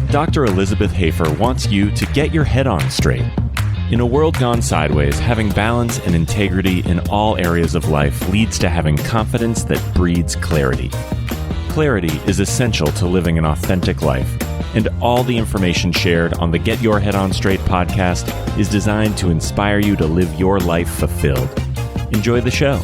Dr. Elizabeth Hafer wants you to get your head on straight. In a world gone sideways, having balance and integrity in all areas of life leads to having confidence that breeds clarity. Clarity is essential to living an authentic life, and all the information shared on the Get Your Head On Straight podcast is designed to inspire you to live your life fulfilled. Enjoy the show.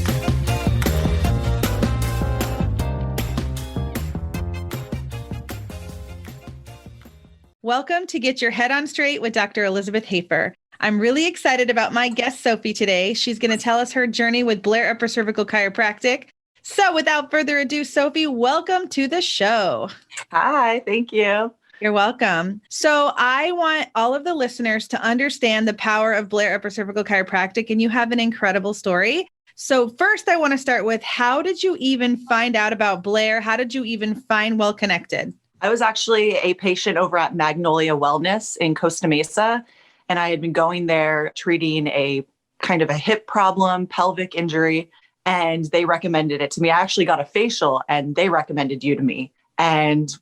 Welcome to Get Your Head On Straight with Dr. Elizabeth Hafer. I'm really excited about my guest, Sophie, today. She's going to tell us her journey with Blair Upper Cervical Chiropractic. So without further ado, Sophie, welcome to the show. Hi, thank you. You're welcome. So I want all of the listeners to understand the power of Blair Upper Cervical Chiropractic, and you have an incredible story. So first, I want to start with, how did you even find out about Blair? How did you even find Well Connected? I was actually a patient over at Magnolia Wellness in Costa Mesa, and I had been going there treating a kind of a hip problem, pelvic injury, and they recommended it to me. I actually got a facial and they recommended you to me, and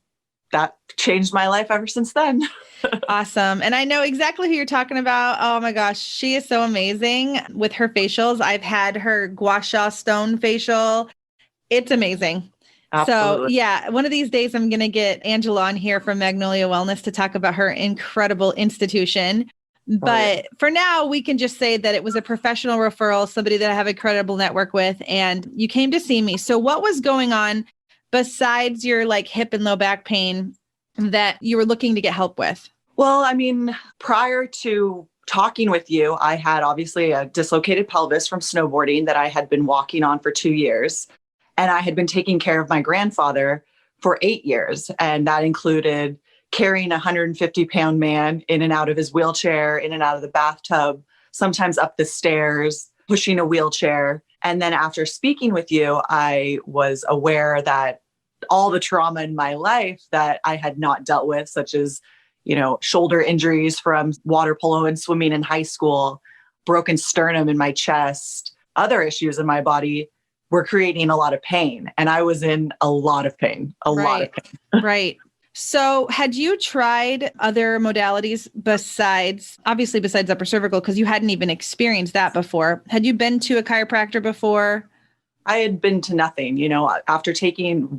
that changed my life ever since then. Awesome. And I know exactly who you're talking about. Oh my gosh, she is so amazing with her facials. I've had her gua sha stone facial. It's amazing. Absolutely. So yeah, one of these days I'm going to get Angela on here from Magnolia Wellness to talk about her incredible institution. But for now, we can just say that it was a professional referral, somebody that I have a credible network with, and you came to see me. So what was going on besides your hip and low back pain that you were looking to get help with? Well, I mean, prior to talking with you, I had obviously a dislocated pelvis from snowboarding that I had been walking on for 2 years. And I had been taking care of my grandfather for 8 years. And that included carrying a 150-pound man in and out of his wheelchair, in and out of the bathtub, sometimes up the stairs, pushing a wheelchair. And then after speaking with you, I was aware that all the trauma in my life that I had not dealt with, such as, shoulder injuries from water polo and swimming in high school, broken sternum in my chest, other issues in my body, were creating a lot of pain. And I was in a lot of pain, lot of pain. Right. So had you tried other modalities besides upper cervical, because you hadn't even experienced that before? Had you been to a chiropractor before? I had been to nothing,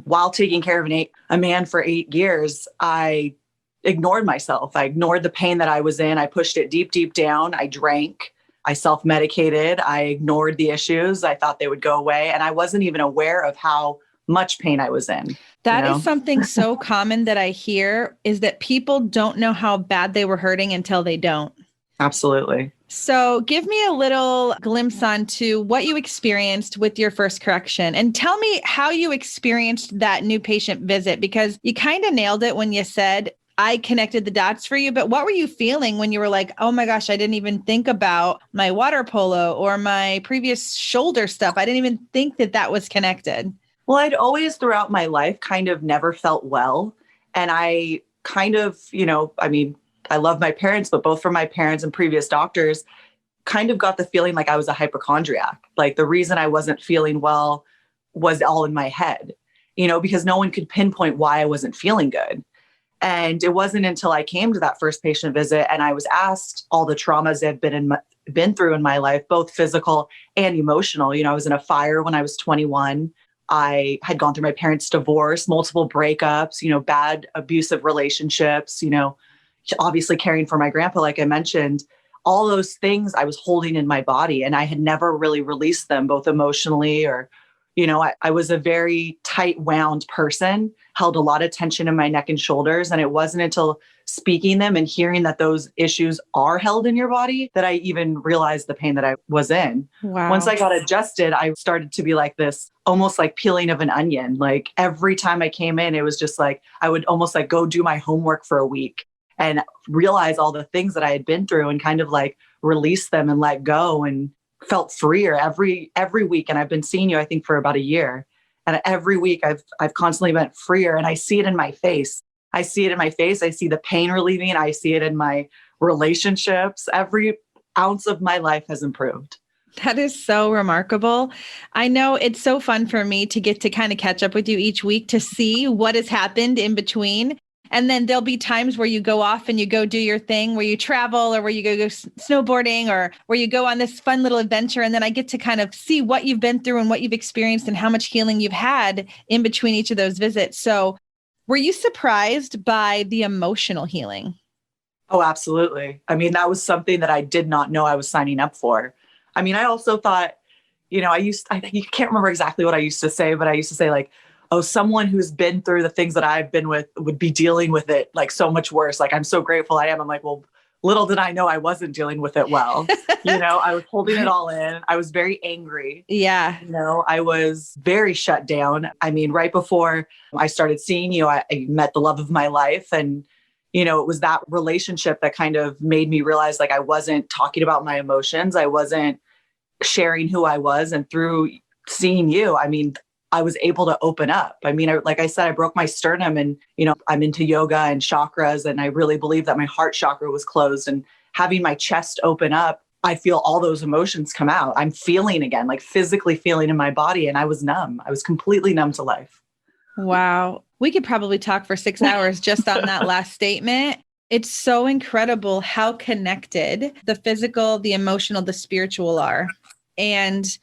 while taking care of a man for 8 years, I ignored myself. I ignored the pain that I was in. I pushed it deep, deep down. I drank. I self-medicated. I ignored the issues. I thought they would go away. And I wasn't even aware of how much pain I was in. That is something so common that I hear, is that people don't know how bad they were hurting until they don't. Absolutely. So give me a little glimpse onto what you experienced with your first correction, and tell me how you experienced that new patient visit, because you kind of nailed it when you said, I connected the dots for you. But what were you feeling when you were like, oh my gosh, I didn't even think about my water polo or my previous shoulder stuff. I didn't even think that was connected. Well, I'd always throughout my life kind of never felt well. And I kind of, I love my parents, but both from my parents and previous doctors, kind of got the feeling like I was a hypochondriac. Like the reason I wasn't feeling well was all in my head, because no one could pinpoint why I wasn't feeling good. And it wasn't until I came to that first patient visit and I was asked all the traumas I've been through in my life, both physical and emotional. I was in a fire when I was 21. I had gone through my parents' divorce, multiple breakups, bad abusive relationships, obviously caring for my grandpa, like I mentioned. All those things I was holding in my body, and I had never really released them, both emotionally or I was a very tight wound person, held a lot of tension in my neck and shoulders. And it wasn't until speaking them and hearing that those issues are held in your body that I even realized the pain that I was in. Wow. Once I got adjusted, I started to be like this, almost like peeling of an onion. Like every time I came in, it was just like, I would almost like go do my homework for a week and realize all the things that I had been through and kind of like release them and let go, and felt freer every week. And I've been seeing you, I think, for about a year. And every week I've constantly been freer, and I see it in my face. I see the pain relieving. I see it in my relationships. Every ounce of my life has improved. That is so remarkable. I know it's so fun for me to get to kind of catch up with you each week to see what has happened in between. And then there'll be times where you go off and you go do your thing, where you travel or where you go snowboarding or where you go on this fun little adventure. And then I get to kind of see what you've been through and what you've experienced and how much healing you've had in between each of those visits. So were you surprised by the emotional healing? Oh, absolutely. I mean, that was something that I did not know I was signing up for. I mean, I also thought, I think you can't remember exactly what I used to say, but I used to say like, oh, someone who's been through the things that I've been with would be dealing with it like so much worse. Like, I'm so grateful I am. I'm like, well, little did I know I wasn't dealing with it well. I was holding it all in. I was very angry. Yeah. I was very shut down. I mean, right before I started seeing you, I met the love of my life. And, it was that relationship that kind of made me realize like I wasn't talking about my emotions. I wasn't sharing who I was. And through seeing you, I mean, I was able to open up. I mean, like I said, I broke my sternum and, I'm into yoga and chakras. And I really believe that my heart chakra was closed, and having my chest open up, I feel all those emotions come out. I'm feeling again, like physically feeling in my body. And I was numb. I was completely numb to life. Wow. We could probably talk for 6 hours just on that last statement. It's so incredible how connected the physical, the emotional, the spiritual are. And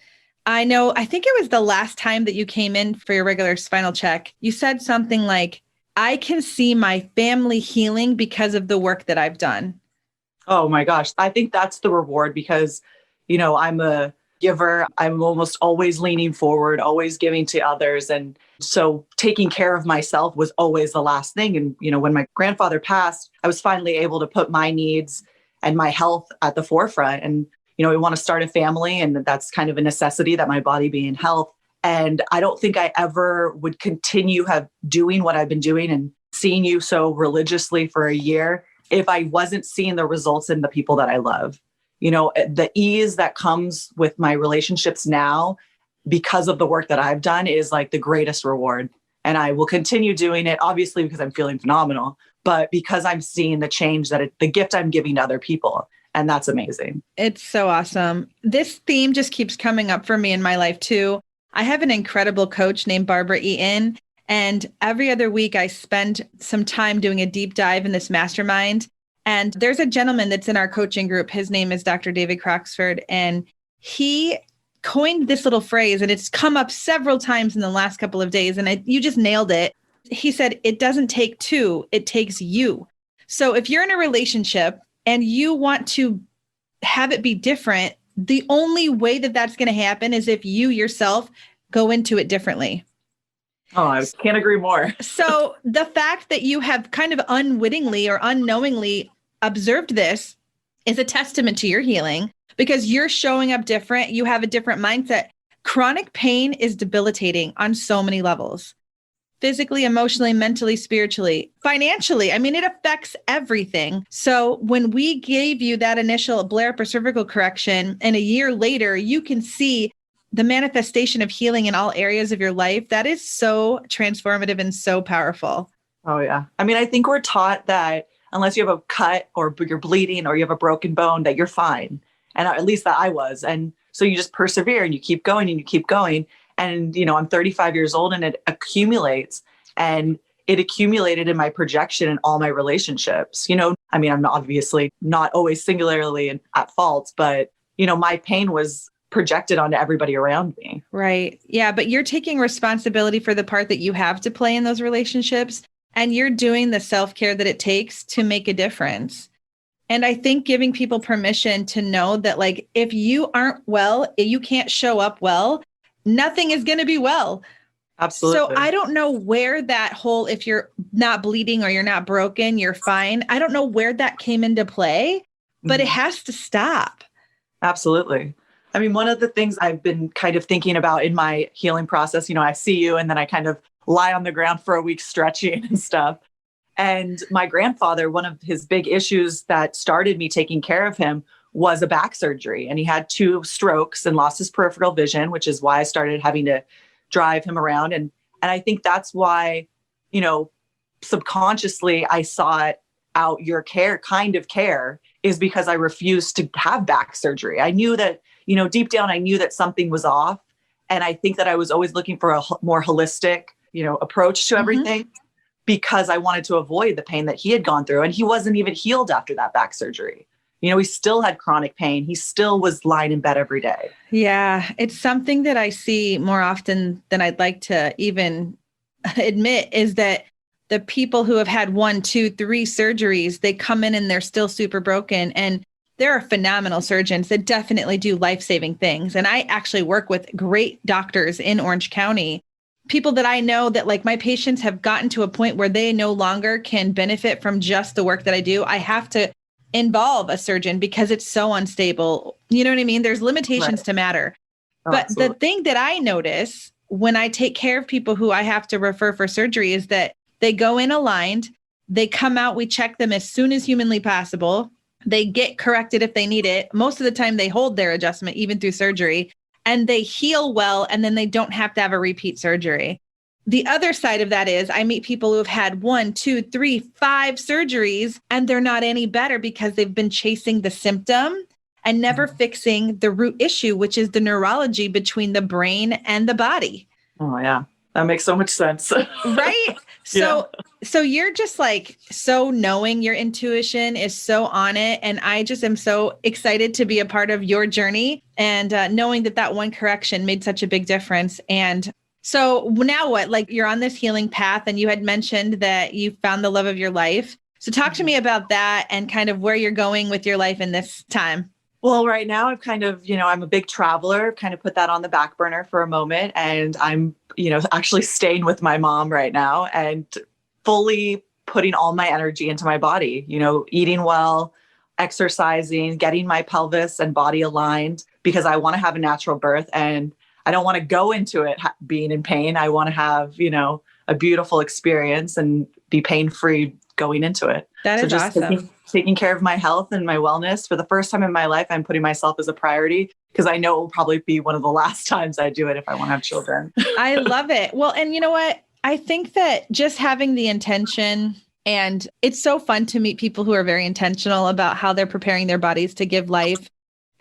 I think it was the last time that you came in for your regular spinal check, you said something like, I can see my family healing because of the work that I've done. Oh my gosh. I think that's the reward because, I'm a giver. I'm almost always leaning forward, always giving to others. And so taking care of myself was always the last thing. And, when my grandfather passed, I was finally able to put my needs and my health at the forefront. And, we want to start a family, and that's kind of a necessity that my body be in health. And I don't think I ever would continue doing what I've been doing and seeing you so religiously for a year if I wasn't seeing the results in the people that I love. The ease that comes with my relationships now because of the work that I've done is like the greatest reward. And I will continue doing it, obviously, because I'm feeling phenomenal, but because I'm seeing the change the gift I'm giving to other people. And that's amazing. It's so awesome. This theme just keeps coming up for me in my life too. I have an incredible coach named Barbara Eaton, and every other week I spend some time doing a deep dive in this mastermind. And there's a gentleman that's in our coaching group. His name is Dr. David Croxford, and he coined this little phrase, and it's come up several times in the last couple of days. And you just nailed it. He said, it doesn't take two, it takes you. So if you're in a relationship and you want to have it be different, the only way that that's going to happen is if you yourself go into it differently. Oh, I can't agree more. So the fact that you have kind of unwittingly or unknowingly observed this is a testament to your healing, because you're showing up different. You have a different mindset. Chronic pain is debilitating on so many levels. Physically, emotionally, mentally, spiritually, financially. I mean, it affects everything. So when we gave you that initial Blair Upper Cervical correction, and a year later, you can see the manifestation of healing in all areas of your life. That is so transformative and so powerful. Oh, yeah. I mean, I think we're taught that unless you have a cut or you're bleeding or you have a broken bone, that you're fine. And at least that I was. And so you just persevere and you keep going and you keep going. And, I'm 35 years old and it accumulates, and it accumulated in my projection in all my relationships. I mean, I'm obviously not always singularly at fault, but, my pain was projected onto everybody around me. Right. Yeah. But you're taking responsibility for the part that you have to play in those relationships, and you're doing the self-care that it takes to make a difference. And I think giving people permission to know that, like, if you aren't well, you can't show up well, nothing is going to be well. Absolutely. So I don't know where that whole, if you're not bleeding or you're not broken, you're fine. I don't know where that came into play, but it has to stop. Absolutely. I mean, one of the things I've been kind of thinking about in my healing process, I see you and then I kind of lie on the ground for a week stretching and stuff. And my grandfather, one of his big issues that started me taking care of him was a back surgery. And he had 2 strokes and lost his peripheral vision, which is why I started having to drive him around. And I think that's why, subconsciously I sought out your care is because I refused to have back surgery. I knew that, deep down, I knew that something was off. And I think that I was always looking for a more holistic, approach to everything. because I wanted to avoid the pain that he had gone through. And he wasn't even healed after that back surgery. He still had chronic pain. He still was lying in bed every day. Yeah, it's something that I see more often than I'd like to even admit, is that the people who have had 1, 2, 3 surgeries, they come in and they're still super broken. And there are phenomenal surgeons that definitely do life-saving things. And I actually work with great doctors in Orange County, people that I know that, like, my patients have gotten to a point where they no longer can benefit from just the work that I do. I have to involve a surgeon because it's so unstable. You know what I mean? There's limitations to matter. But Absolutely. the thing that I notice when I take care of people who I have to refer for surgery is that they go in aligned, they come out, we check them as soon as humanly possible. They get corrected if they need it. Most of the time they hold their adjustment even through surgery, and they heal well, and then they don't have to have a repeat surgery. The other side of that is I meet people who have had 1, 2, 3, 5 surgeries, and they're not any better because they've been chasing the symptom and never fixing the root issue, which is the neurology between the brain and the body. Oh, yeah. That makes so much sense. Right? So you're just like, so knowing, your intuition is so on it. And I just am so excited to be a part of your journey, and knowing that one correction made such a big difference. And so now what? Like, you're on this healing path, and you had mentioned that you found the love of your life. So talk to me about that and kind of where you're going with your life in this time. Well, right now I've kind of, I'm a big traveler, kind of put that on the back burner for a moment. And I'm, actually staying with my mom right now and fully putting all my energy into my body, eating well, exercising, getting my pelvis and body aligned, because I want to have a natural birth, and I don't want to go into it being in pain. I want to have, a beautiful experience and be pain-free going into it. That is awesome. Taking care of my health and my wellness. For the first time in my life, I'm putting myself as a priority, because I know it will probably be one of the last times I do it if I want to have children. I love it. Well, and you know what? I think that just having the intention, and it's so fun to meet people who are very intentional about how they're preparing their bodies to give life.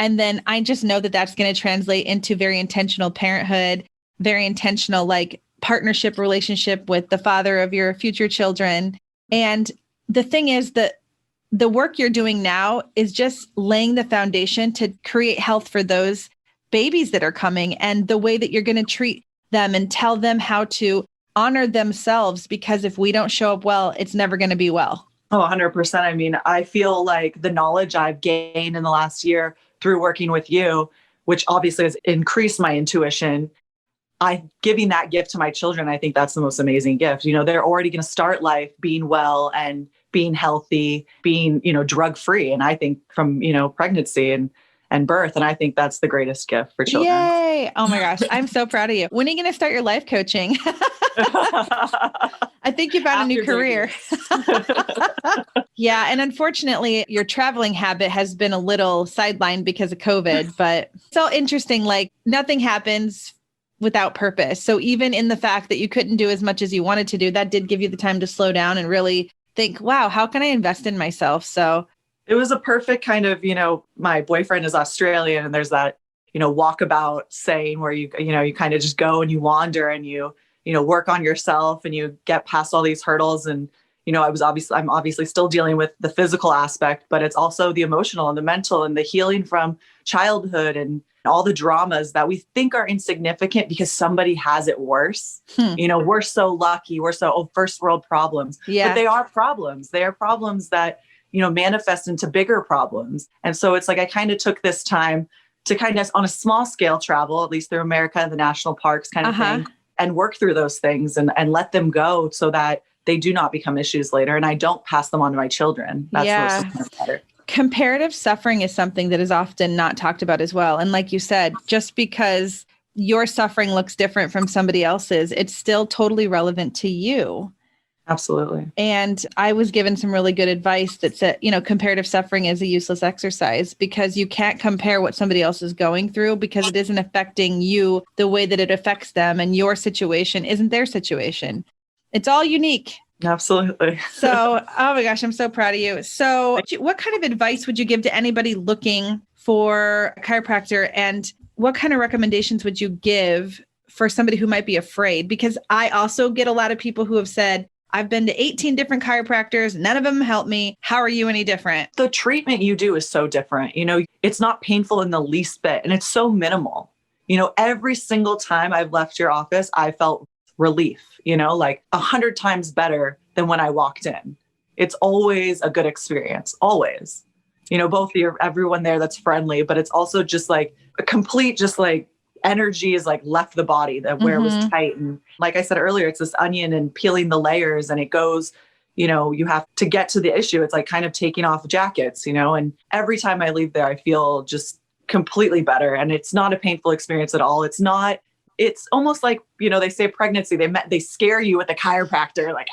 And then I just know that that's going to translate into very intentional parenthood, very intentional, like, partnership relationship with the father of your future children. And the thing is that the work you're doing now is just laying the foundation to create health for those babies that are coming, and the way that you're going to treat them and tell them how to honor themselves, because if we don't show up well, it's never going to be well. Oh, 100%. I mean, I feel like the knowledge I've gained in the last year through working with you, which obviously has increased my intuition, giving that gift to my children, I think that's the most amazing gift. They're already going to start life being well and being healthy, being, drug-free. And I think from, pregnancy and birth. And I think that's the greatest gift for children. Yay. Oh my gosh. I'm so proud of you. When are you going to start your life coaching? I think you found a new career. Yeah. And unfortunately, your traveling habit has been a little sidelined because of COVID, but it's all interesting. Like, nothing happens without purpose. So even in the fact that you couldn't do as much as you wanted to do, that did give you the time to slow down and really think, wow, how can I invest in myself? So it was a perfect kind of, my boyfriend is Australian, and there's that, walkabout saying where you kind of just go and you wander and you work on yourself and you get past all these hurdles. And, I'm obviously still dealing with the physical aspect, but it's also the emotional and the mental and the healing from childhood and all the dramas that we think are insignificant because somebody has it worse. We're so lucky. We're so first world problems, but they are problems. They are problems that, manifest into bigger problems. And so it's like, I kind of took this time to kind of on a small scale travel, at least through America, the national parks kind of thing, and work through those things and let them go so that they do not become issues later. And I don't pass them on to my children. That's what's better. Comparative suffering is something that is often not talked about as well. And like you said, just because your suffering looks different from somebody else's, it's still totally relevant to you. Absolutely. And I was given some really good advice that said, comparative suffering is a useless exercise, because you can't compare what somebody else is going through, because it isn't affecting you the way that it affects them. And your situation isn't their situation. It's all unique. Absolutely. So, oh my gosh, I'm so proud of you. So what kind of advice would you give to anybody looking for a chiropractor, and what kind of recommendations would you give for somebody who might be afraid? Because I also get a lot of people who have said, I've been to 18 different chiropractors. None of them help me. How are you any different? The treatment you do is so different. It's not painful in the least bit, and it's so minimal. Every single time I've left your office, I felt relief, like 100 times better than when I walked in. It's always a good experience, always. Both everyone there that's friendly, but it's also just like a complete, just like energy is like left the body that where it was tight. And like I said earlier, it's this onion and peeling the layers, and it goes, you have to get to the issue. It's like kind of taking off jackets, and every time I leave there, I feel just completely better. And it's not a painful experience at all. It's almost like, they say pregnancy, they scare you with a chiropractor, like,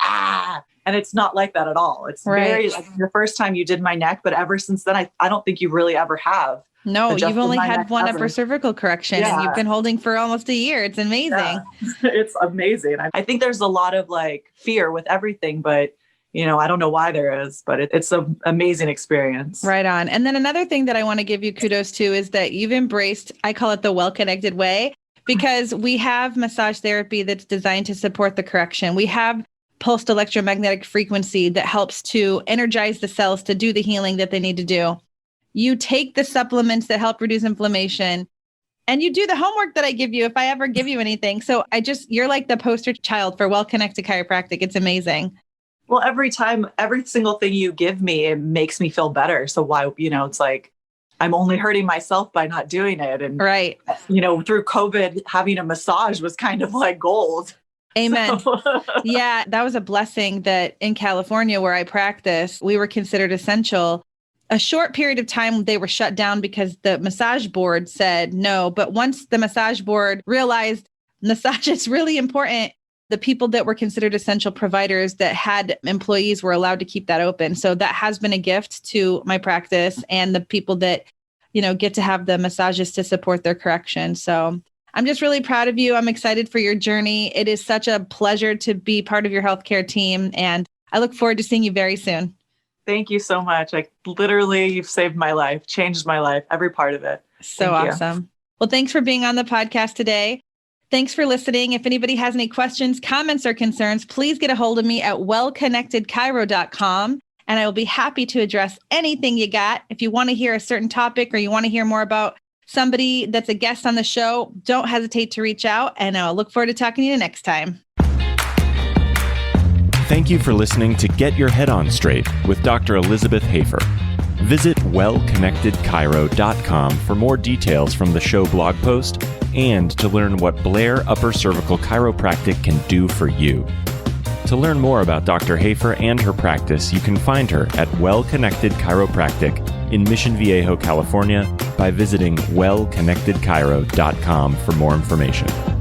and it's not like that at all. It's very, like the first time you did my neck, but ever since then, I don't think you really ever have. No, you've only had one upper cervical correction and you've been holding for almost a year. It's amazing. Yeah. It's amazing. I think there's a lot of like fear with everything, but I don't know why there is, but it's an amazing experience. Right on. And then another thing that I want to give you kudos to is that you've embraced, I call it the Well Connected way, because we have massage therapy that's designed to support the correction. We have pulsed electromagnetic frequency that helps to energize the cells to do the healing that they need to do. You take the supplements that help reduce inflammation, and you do the homework that I give you if I ever give you anything. So you're like the poster child for Well Connected Chiropractic. It's amazing. Well, every single thing you give me, it makes me feel better. So why, it's like, I'm only hurting myself by not doing it. And, right. Through COVID, having a massage was kind of like gold. Amen. Yeah, that was a blessing that in California where I practice, we were considered essential. A short period of time, they were shut down because the massage board said no. But once the massage board realized massage is really important, the people that were considered essential providers that had employees were allowed to keep that open. So that has been a gift to my practice and the people that, get to have the massages to support their correction. So I'm just really proud of you. I'm excited for your journey. It is such a pleasure to be part of your healthcare team. And I look forward to seeing you very soon. Thank you so much. You've saved my life, changed my life, every part of it. So awesome. Well, thanks for being on the podcast today. Thanks for listening. If anybody has any questions, comments, or concerns, please get a hold of me at wellconnectedchiro.com, and I will be happy to address anything you got. If you want to hear a certain topic or you want to hear more about somebody that's a guest on the show, don't hesitate to reach out, and I'll look forward to talking to you next time. Thank you for listening to Get Your Head On Straight with Dr. Elizabeth Hafer. Visit wellconnectedchiro.com for more details from the show blog post and to learn what Blair Upper Cervical Chiropractic can do for you. To learn more about Dr. Hafer and her practice, you can find her at Well Connected Chiropractic in Mission Viejo, California by visiting wellconnectedchiro.com for more information.